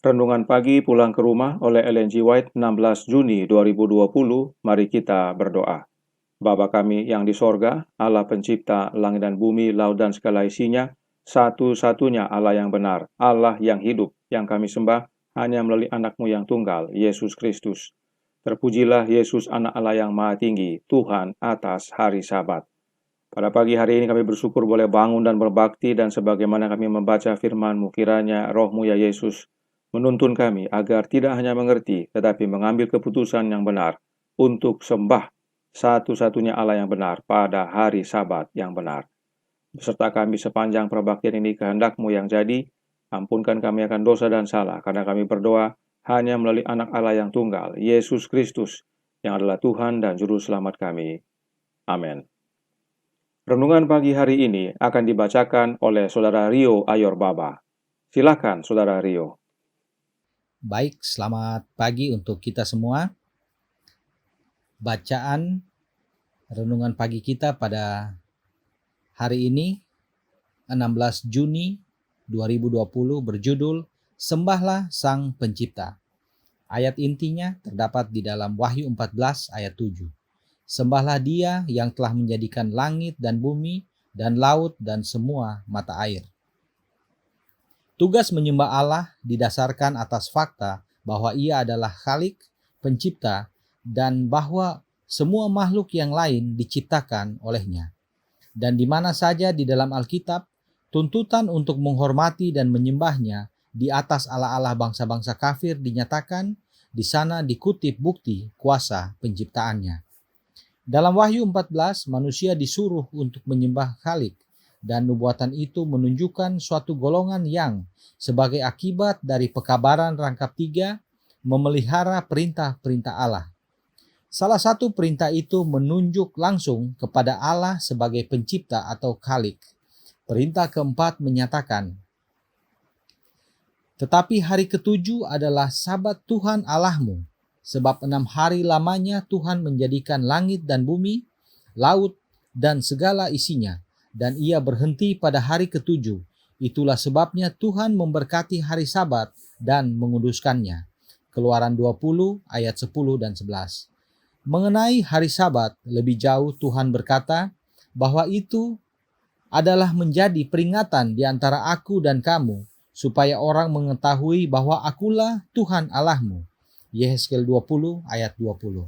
Renungan pagi pulang ke rumah oleh Ellen G. White 16 Juni 2020. Mari kita berdoa. Bapa kami yang di sorga, Allah pencipta langit dan bumi, laut dan segala isinya, satu-satunya Allah yang benar, Allah yang hidup, yang kami sembah hanya melalui anak-Mu yang tunggal, Yesus Kristus. Terpujilah Yesus, anak Allah yang maha tinggi, Tuhan atas hari Sabat. Pada pagi hari ini kami bersyukur boleh bangun dan berbakti, dan sebagaimana kami membaca firman-Mu, kiranya Roh-Mu ya Yesus menuntun kami agar tidak hanya mengerti, tetapi mengambil keputusan yang benar untuk sembah satu-satunya Allah yang benar pada hari Sabat yang benar. Beserta kami sepanjang perbaktian ini, kehendak-Mu yang jadi, ampunkan kami akan dosa dan salah, karena kami berdoa hanya melalui anak Allah yang tunggal, Yesus Kristus, yang adalah Tuhan dan Juru Selamat kami. Amin. Renungan pagi hari ini akan dibacakan oleh Saudara Rio Ayor Baba. Silakan Saudara Rio. Baik, selamat pagi untuk kita semua. Bacaan renungan pagi kita pada hari ini 16 Juni 2020 berjudul Sembahlah Sang Pencipta. Ayat intinya terdapat di dalam Wahyu 14 ayat 7. Sembahlah Dia yang telah menjadikan langit dan bumi dan laut dan semua mata air. Tugas menyembah Allah didasarkan atas fakta bahwa Ia adalah Khalik, pencipta, dan bahwa semua makhluk yang lain diciptakan oleh-Nya. Dan di mana saja di dalam Alkitab, tuntutan untuk menghormati dan menyembah-Nya di atas Allah-Allah bangsa-bangsa kafir dinyatakan, di sana dikutip bukti kuasa penciptaannya. Dalam Wahyu 14, manusia disuruh untuk menyembah Khalik, dan nubuatan itu menunjukkan suatu golongan yang sebagai akibat dari pekabaran rangkap 3 memelihara perintah-perintah Allah. Salah satu perintah itu menunjuk langsung kepada Allah sebagai pencipta atau Khalik. Perintah keempat menyatakan, tetapi hari ketujuh adalah Sabat Tuhan Allahmu, sebab 6 hari lamanya Tuhan menjadikan langit dan bumi, laut dan segala isinya, dan Ia berhenti pada hari ketujuh. Itulah sebabnya Tuhan memberkati hari Sabat dan menguduskannya. Keluaran 20 ayat 10 dan 11. Mengenai hari Sabat, lebih jauh Tuhan berkata bahwa itu adalah menjadi peringatan di antara aku dan kamu, supaya orang mengetahui bahwa akulah Tuhan Allahmu. Yehezkiel 20 ayat 20.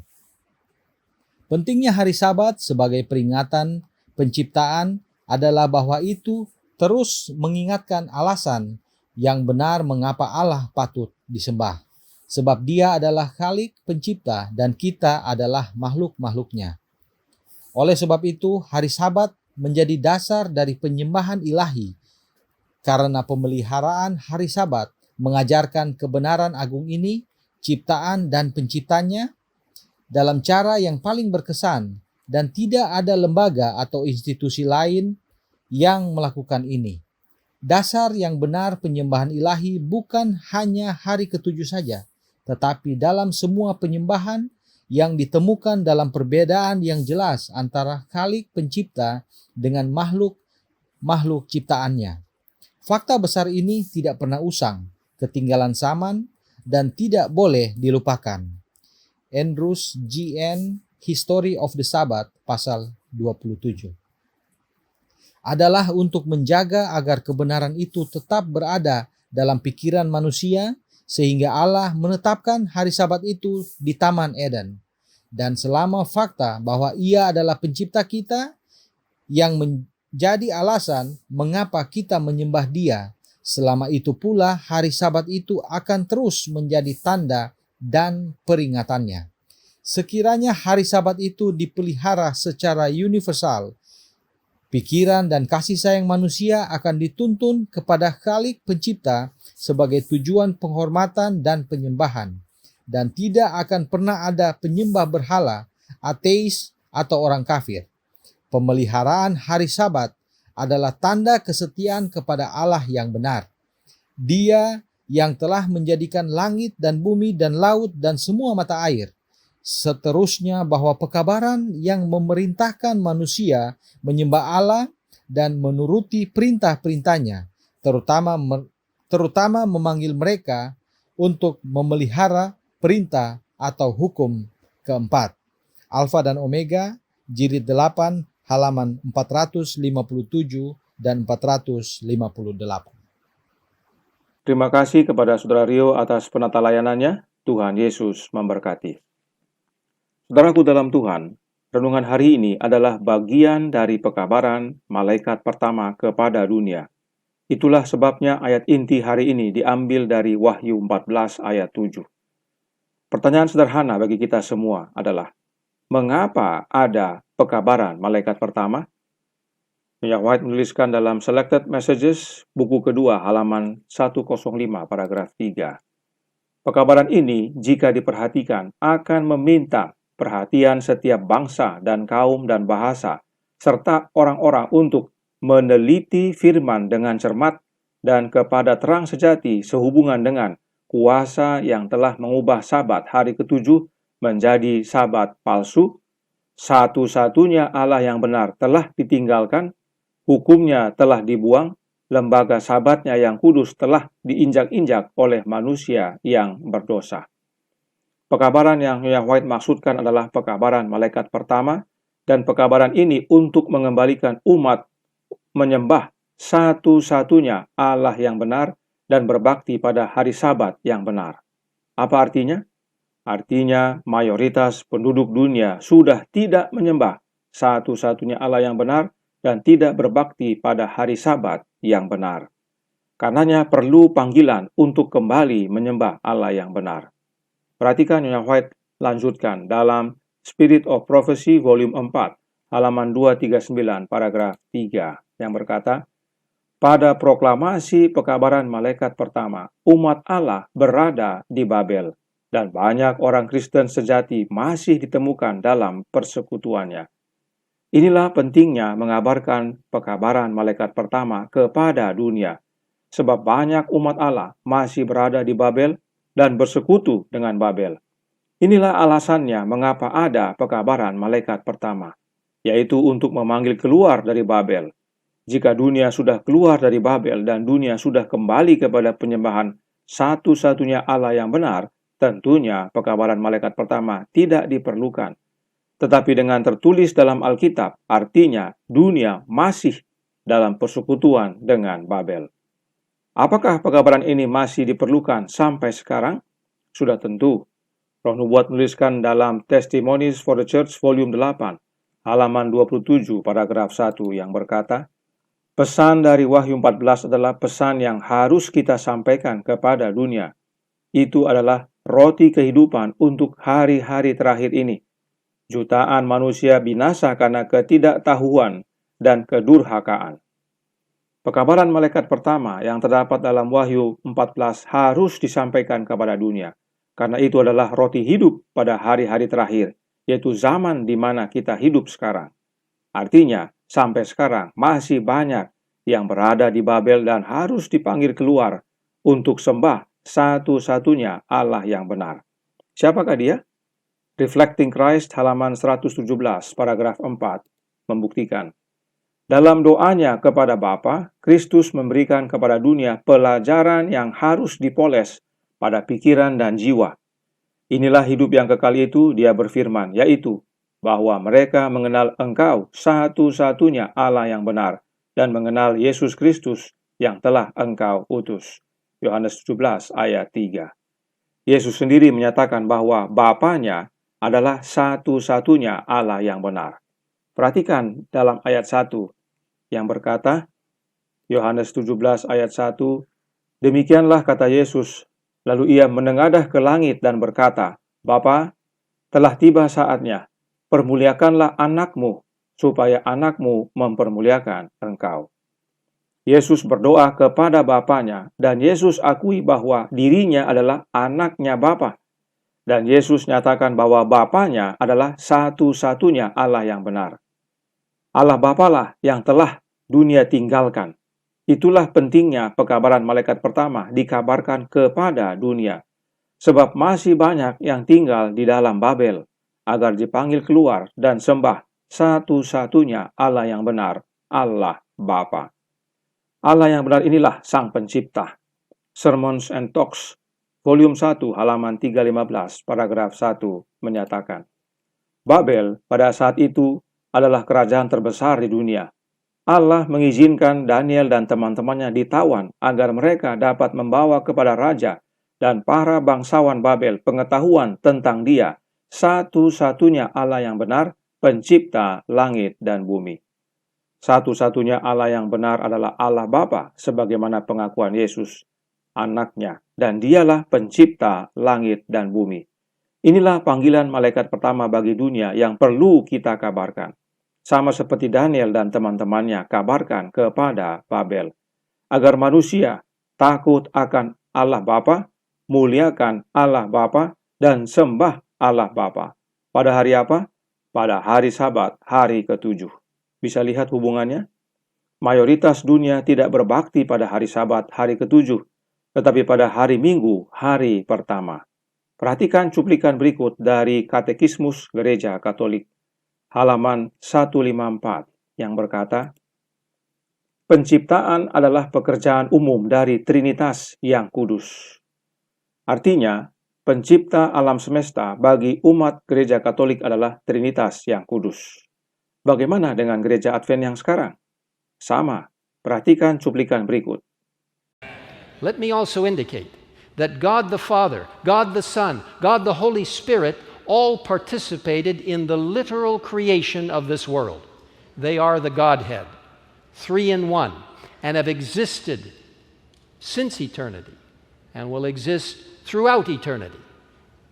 Pentingnya hari Sabat sebagai peringatan penciptaan adalah bahwa itu terus mengingatkan alasan yang benar mengapa Allah patut disembah. Sebab Dia adalah Khalik, pencipta, dan kita adalah makhluk-makhluknya. Oleh sebab itu, hari Sabat menjadi dasar dari penyembahan ilahi, karena pemeliharaan hari Sabat mengajarkan kebenaran agung ini, ciptaan dan penciptanya, dalam cara yang paling berkesan, dan tidak ada lembaga atau institusi lain yang melakukan ini. Dasar yang benar penyembahan ilahi bukan hanya hari ketujuh saja, tetapi dalam semua penyembahan yang ditemukan dalam perbedaan yang jelas antara Khalik pencipta dengan makhluk ciptaannya. Fakta besar ini tidak pernah usang, ketinggalan zaman, dan tidak boleh dilupakan. Andrews G.N. History of the Sabbath pasal 27. Adalah untuk menjaga agar kebenaran itu tetap berada dalam pikiran manusia, sehingga Allah menetapkan hari Sabat itu di Taman Eden. Dan selama fakta bahwa Ia adalah pencipta kita yang jadi alasan mengapa kita menyembah Dia, selama itu pula hari Sabat itu akan terus menjadi tanda dan peringatannya. Sekiranya hari Sabat itu dipelihara secara universal, pikiran dan kasih sayang manusia akan dituntun kepada Khalik pencipta sebagai tujuan penghormatan dan penyembahan, dan tidak akan pernah ada penyembah berhala, ateis, atau orang kafir. Pemeliharaan hari Sabat adalah tanda kesetiaan kepada Allah yang benar. Dia yang telah menjadikan langit dan bumi dan laut dan semua mata air. Seterusnya bahwa pekabaran yang memerintahkan manusia menyembah Allah dan menuruti perintah-perintahnya, terutama memanggil mereka untuk memelihara perintah atau hukum keempat. Alfa dan Omega, jilid 8, halaman 457 dan 458. Terima kasih kepada Saudara Rio atas penata layanannya. Tuhan Yesus memberkati. Saudaraku dalam Tuhan, renungan hari ini adalah bagian dari pekabaran malaikat pertama kepada dunia. Itulah sebabnya ayat inti hari ini diambil dari Wahyu 14 ayat 7. Pertanyaan sederhana bagi kita semua adalah, mengapa ada pekabaran malaikat pertama? Nyonya White menuliskan dalam Selected Messages, buku kedua, halaman 105, paragraf 3. Pekabaran ini, jika diperhatikan, akan meminta perhatian setiap bangsa dan kaum dan bahasa, serta orang-orang untuk meneliti firman dengan cermat dan kepada terang sejati sehubungan dengan kuasa yang telah mengubah Sabat hari ketujuh menjadi Sabat palsu. Satu-satunya Allah yang benar telah ditinggalkan, hukumnya telah dibuang, lembaga Sabatnya yang kudus telah diinjak-injak oleh manusia yang berdosa. Pekabaran yang Nyonya White maksudkan adalah pekabaran malaikat pertama, dan pekabaran ini untuk mengembalikan umat menyembah satu-satunya Allah yang benar dan berbakti pada hari Sabat yang benar. Apa artinya? Artinya mayoritas penduduk dunia sudah tidak menyembah satu-satunya Allah yang benar dan tidak berbakti pada hari Sabat yang benar. Karenanya perlu panggilan untuk kembali menyembah Allah yang benar. Perhatikan Nyonya White lanjutkan dalam Spirit of Prophecy volume 4, halaman 239, paragraf 3, yang berkata, pada proklamasi pekabaran malaikat pertama, umat Allah berada di Babel, dan banyak orang Kristen sejati masih ditemukan dalam persekutuannya. Inilah pentingnya mengabarkan pekabaran malaikat pertama kepada dunia, sebab banyak umat Allah masih berada di Babel dan bersekutu dengan Babel. Inilah alasannya mengapa ada pekabaran malaikat pertama, yaitu untuk memanggil keluar dari Babel. Jika dunia sudah keluar dari Babel dan dunia sudah kembali kepada penyembahan satu-satunya Allah yang benar, tentunya pekabaran malaikat pertama tidak diperlukan. Tetapi dengan tertulis dalam Alkitab, artinya dunia masih dalam persekutuan dengan Babel. Apakah pekabaran ini masih diperlukan sampai sekarang? Sudah tentu. Roh Nubuat menuliskan dalam Testimonies for the Church volume 8, halaman 27, paragraf 1 yang berkata, pesan dari Wahyu 14 adalah pesan yang harus kita sampaikan kepada dunia. Itu adalah roti kehidupan untuk hari-hari terakhir ini. Jutaan manusia binasa karena ketidaktahuan dan kedurhakaan. Pekabaran malaikat pertama yang terdapat dalam Wahyu 14 harus disampaikan kepada dunia, karena itu adalah roti hidup pada hari-hari terakhir, yaitu zaman di mana kita hidup sekarang. Artinya, sampai sekarang masih banyak yang berada di Babel dan harus dipanggil keluar untuk sembah satu-satunya Allah yang benar. Siapakah dia? Reflecting Christ halaman 117, paragraf 4, membuktikan. Dalam doanya kepada Bapa, Kristus memberikan kepada dunia pelajaran yang harus dipoles pada pikiran dan jiwa. Inilah hidup yang kekal itu, dia berfirman, yaitu bahwa mereka mengenal Engkau satu-satunya Allah yang benar dan mengenal Yesus Kristus yang telah Engkau utus. Yohanes 17 ayat 3. Yesus sendiri menyatakan bahwa Bapanya adalah satu-satunya Allah yang benar. Perhatikan dalam ayat 1 yang berkata, Yohanes 17 ayat 1, demikianlah kata Yesus, lalu ia menengadah ke langit dan berkata, Bapa, telah tiba saatnya, permuliakanlah anakmu, supaya anakmu mempermuliakan engkau. Yesus berdoa kepada Bapanya, dan Yesus akui bahwa dirinya adalah anaknya Bapa. Dan Yesus nyatakan bahwa Bapanya adalah satu-satunya Allah yang benar. Allah Bapalah yang telah dunia tinggalkan. Itulah pentingnya pekabaran malaikat pertama dikabarkan kepada dunia. Sebab masih banyak yang tinggal di dalam Babel, agar dipanggil keluar dan sembah satu-satunya Allah yang benar, Allah Bapa. Allah yang benar inilah Sang Pencipta. Sermons and Talks volume 1 halaman 315 paragraf 1 menyatakan, Babel pada saat itu adalah kerajaan terbesar di dunia. Allah mengizinkan Daniel dan teman-temannya ditawan agar mereka dapat membawa kepada raja dan para bangsawan Babel pengetahuan tentang Dia, satu-satunya Allah yang benar, pencipta langit dan bumi. Satu-satunya Allah yang benar adalah Allah Bapa, sebagaimana pengakuan Yesus, anaknya, dan Dialah pencipta langit dan bumi. Inilah panggilan malaikat pertama bagi dunia yang perlu kita kabarkan. Sama seperti Daniel dan teman-temannya kabarkan kepada Babel, agar manusia takut akan Allah Bapa, muliakan Allah Bapa, dan sembah Allah Bapa. Pada hari apa? Pada hari Sabat, hari ke-7. Bisa lihat hubungannya? Mayoritas dunia tidak berbakti pada hari Sabat, hari ke-7, tetapi pada hari Minggu, hari pertama. Perhatikan cuplikan berikut dari Katekismus Gereja Katolik, halaman 154, yang berkata, penciptaan adalah pekerjaan umum dari Trinitas yang kudus. Artinya, pencipta alam semesta bagi umat Gereja Katolik adalah Trinitas yang kudus. Bagaimana dengan Gereja Advent yang sekarang? Sama, perhatikan cuplikan berikut. Let me also indicate that God the Father, God the Son, God the Holy Spirit all participated in the literal creation of this world. They are the Godhead, three in one, and have existed since eternity and will exist throughout eternity.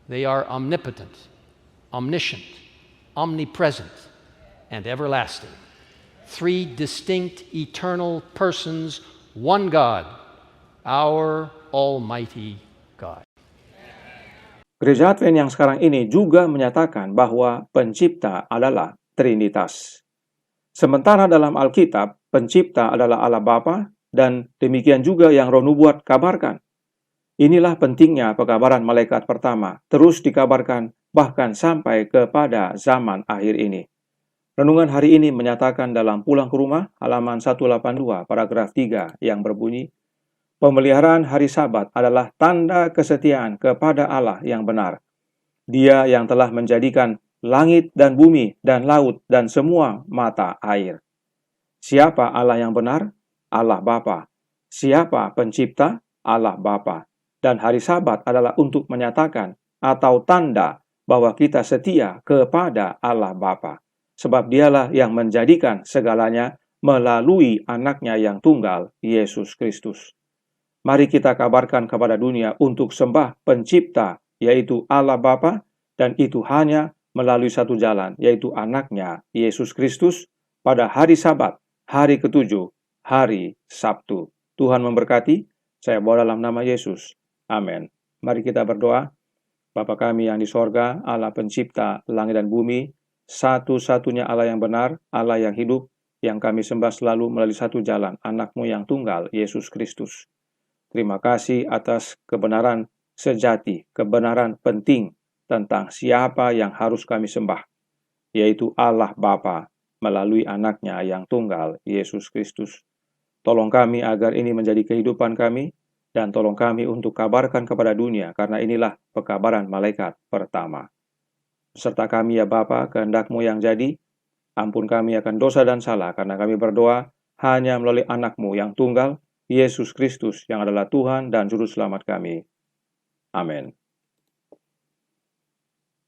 They are omnipotent, omniscient, omnipresent, and everlasting. Three distinct eternal persons, one God, our Almighty God. Gereja Advent yang sekarang ini juga menyatakan bahwa pencipta adalah Trinitas. Sementara dalam Alkitab, pencipta adalah Allah Bapa, dan demikian juga yang Roh Nubuat kabarkan. Inilah pentingnya pekabaran malaikat pertama, terus dikabarkan bahkan sampai kepada zaman akhir ini. Renungan hari ini menyatakan dalam Pulang ke Rumah, halaman 182, paragraf 3, yang berbunyi, pemeliharaan hari Sabat adalah tanda kesetiaan kepada Allah yang benar. Dia yang telah menjadikan langit dan bumi dan laut dan semua mata air. Siapa Allah yang benar? Allah Bapa. Siapa pencipta? Allah Bapa. Dan hari Sabat adalah untuk menyatakan atau tanda bahwa kita setia kepada Allah Bapa. Sebab Dialah yang menjadikan segalanya melalui anaknya yang tunggal, Yesus Kristus. Mari kita kabarkan kepada dunia untuk sembah pencipta, yaitu Allah Bapa, dan itu hanya melalui satu jalan, yaitu anaknya, Yesus Kristus, pada hari Sabat, hari ke-7, hari Sabtu. Tuhan memberkati, saya bawa dalam nama Yesus. Amin. Mari kita berdoa. Bapa kami yang di sorga, Allah pencipta langit dan bumi, satu-satunya Allah yang benar, Allah yang hidup, yang kami sembah selalu melalui satu jalan, anakmu yang tunggal, Yesus Kristus. Terima kasih atas kebenaran sejati, kebenaran penting tentang siapa yang harus kami sembah, yaitu Allah Bapa melalui anaknya yang tunggal, Yesus Kristus. Tolong kami agar ini menjadi kehidupan kami, dan tolong kami untuk kabarkan kepada dunia, karena inilah pekabaran malaikat pertama. Serta kami ya Bapa, kehendak-Mu yang jadi, ampun kami akan dosa dan salah, karena kami berdoa hanya melalui anak-Mu yang tunggal, Yesus Kristus yang adalah Tuhan dan Juru Selamat kami. Amin.